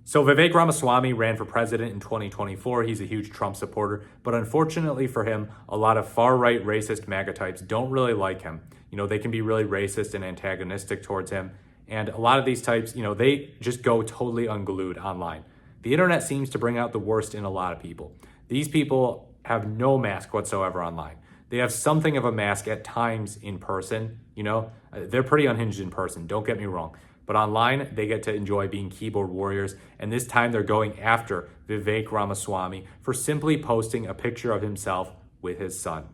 So Vivek Ramaswamy ran for president in 2024. He's a huge Trump supporter, but unfortunately for him, a lot of far-right racist MAGA types don't really like him. They can be really racist and antagonistic towards him. And a lot of these types, they just go totally unglued online. The internet seems to bring out the worst in a lot of people. These people have no mask whatsoever online. They have something of a mask at times in person, They're pretty unhinged in person, don't get me wrong. But online, they get to enjoy being keyboard warriors. And this time they're going after Vivek Ramaswamy for simply posting a picture of himself with his son.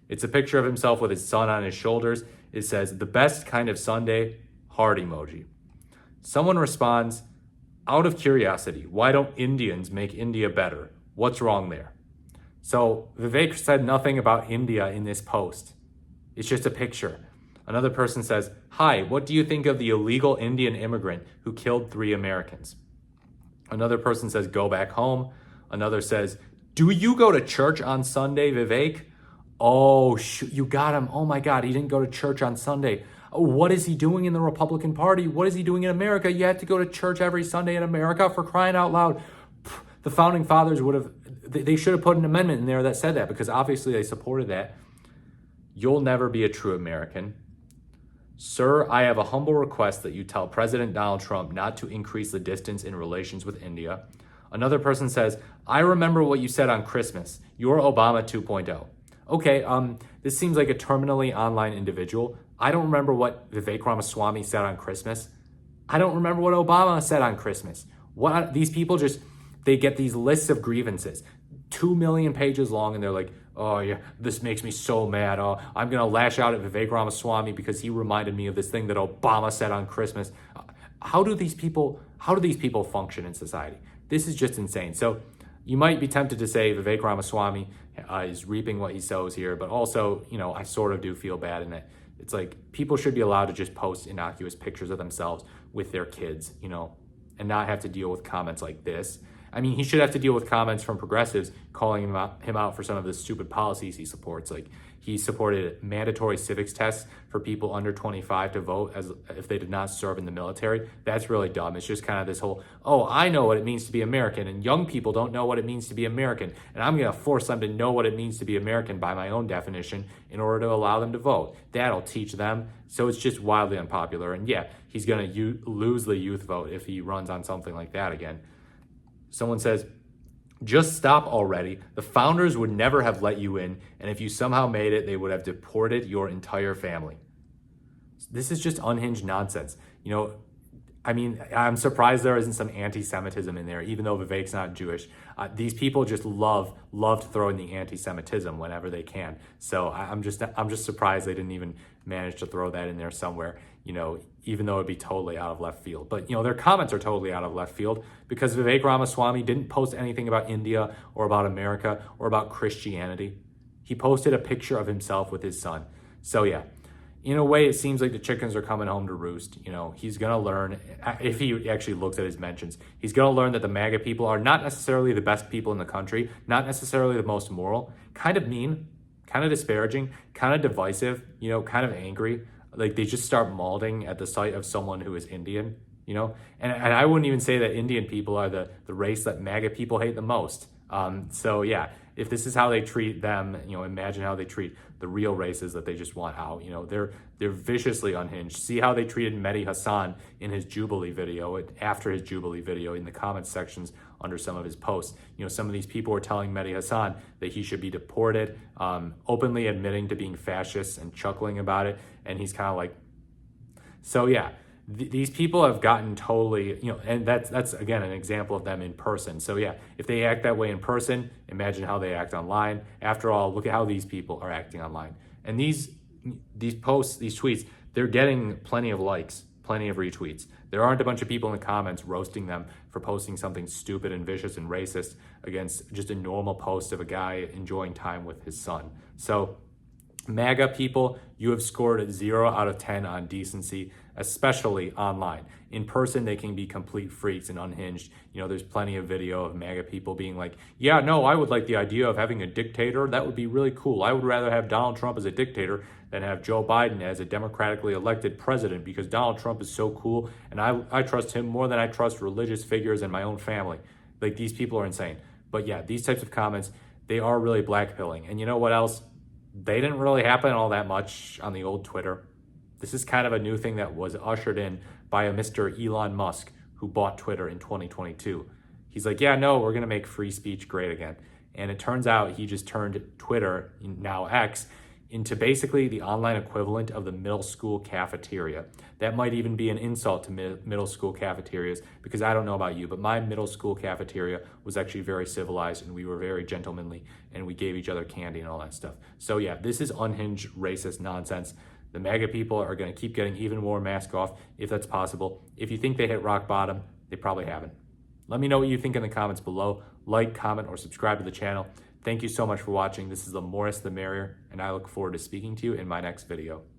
It's a picture of himself with his son on his shoulders. It says, "The best kind of Sunday," heart emoji. Someone responds, "Out of curiosity, why don't Indians make India better? What's wrong there?" So Vivek said nothing about India in this post. It's just a picture. Another person says, "Hi, what do you think of the illegal Indian immigrant who killed 3 Americans?" Another person says, "Go back home." Another says, "Do you go to church on Sunday, Vivek?" Oh, shoot, you got him. Oh my God, he didn't go to church on Sunday. Oh, what is he doing in the Republican Party? What is he doing in America? You have to go to church every Sunday in America, for crying out loud. The founding fathers they should have put an amendment in there that said that, because obviously they supported that. "You'll never be a true American. Sir, I have a humble request that you tell President Donald Trump not to increase the distance in relations with India." Another person says, "I remember what you said on Christmas. You're Obama 2.0. Okay, this seems like a terminally online individual. I don't remember what Vivek Ramaswamy said on Christmas. I don't remember what Obama said on Christmas. These people they get these lists of grievances, 2 million pages long, and they're like, "Oh yeah, this makes me so mad. Oh, I'm gonna lash out at Vivek Ramaswamy because he reminded me of this thing that Obama said on Christmas." How do these people function in society? This is just insane. So you might be tempted to say Vivek Ramaswamy is reaping what he sows here, but also, I sort of do feel bad in that it's like people should be allowed to just post innocuous pictures of themselves with their kids, and not have to deal with comments like this. I mean, he should have to deal with comments from progressives calling him out for some of the stupid policies he supports. Like, he supported mandatory civics tests for people under 25 to vote as if they did not serve in the military. That's really dumb. It's just kind of this whole, "Oh, I know what it means to be American, and young people don't know what it means to be American, and I'm going to force them to know what it means to be American by my own definition in order to allow them to vote. That'll teach them." So it's just wildly unpopular. And yeah, he's going to lose the youth vote if he runs on something like that again. Someone says, "Just stop already. The founders would never have let you in, and if you somehow made it, they would have deported your entire family." This is just unhinged nonsense. I'm surprised there isn't some anti-Semitism in there, even though Vivek's not Jewish. These people just love to throw in the anti-Semitism whenever they can. So I'm just surprised they didn't even manage to throw that in there somewhere, even though it'd be totally out of left field. But, their comments are totally out of left field because Vivek Ramaswamy didn't post anything about India or about America or about Christianity. He posted a picture of himself with his son. So yeah, in a way, it seems like the chickens are coming home to roost. He's going to learn, if he actually looks at his mentions, he's going to learn that the MAGA people are not necessarily the best people in the country, not necessarily the most moral, kind of mean, kind of disparaging, kind of divisive, kind of angry. Like, they just start mauling at the sight of someone who is Indian, and I wouldn't even say that Indian people are the race that MAGA people hate the most. So yeah, if this is how they treat them, imagine how they treat the real races that they just want out. They're viciously unhinged. See how they treated Mehdi Hassan in his Jubilee video, after his Jubilee video, in the comments sections under some of his posts. Some of these people were telling Mehdi Hassan that he should be deported, openly admitting to being fascists and chuckling about it. And he's kind of like, so yeah. These people have gotten totally, and that's again an example of them in person. So yeah, if they act that way in person, imagine how they act online. After all, look at how these people are acting online. And these posts, these tweets, they're getting plenty of likes, plenty of retweets. There aren't a bunch of people in the comments roasting them for posting something stupid and vicious and racist against just a normal post of a guy enjoying time with his son. So MAGA people, you have scored 0 out of 10 on decency. especially online. In person, they can be complete freaks and unhinged. There's plenty of video of MAGA people being like, yeah, no, I would like the idea of having a dictator. That would be really cool. I would rather have Donald Trump as a dictator than have Joe Biden as a democratically elected president because Donald Trump is so cool and I trust him more than I trust religious figures in my own family. Like, these people are insane. But yeah, these types of comments, they are really blackpilling. And you know what else? They didn't really happen all that much on the old Twitter. This is kind of a new thing that was ushered in by a Mr. Elon Musk who bought Twitter in 2022. He's like, yeah, no, we're going to make free speech great again. And it turns out he just turned Twitter, now X, into basically the online equivalent of the middle school cafeteria. That might even be an insult to middle school cafeterias, because I don't know about you, but my middle school cafeteria was actually very civilized and we were very gentlemanly and we gave each other candy and all that stuff. So yeah, this is unhinged, racist nonsense. The MAGA people are going to keep getting even more mask off if that's possible. If you think they hit rock bottom, they probably haven't. Let me know what you think in the comments below. Like, comment, or subscribe to the channel. Thank you so much for watching. This is the more the merrier, and I look forward to speaking to you in my next video.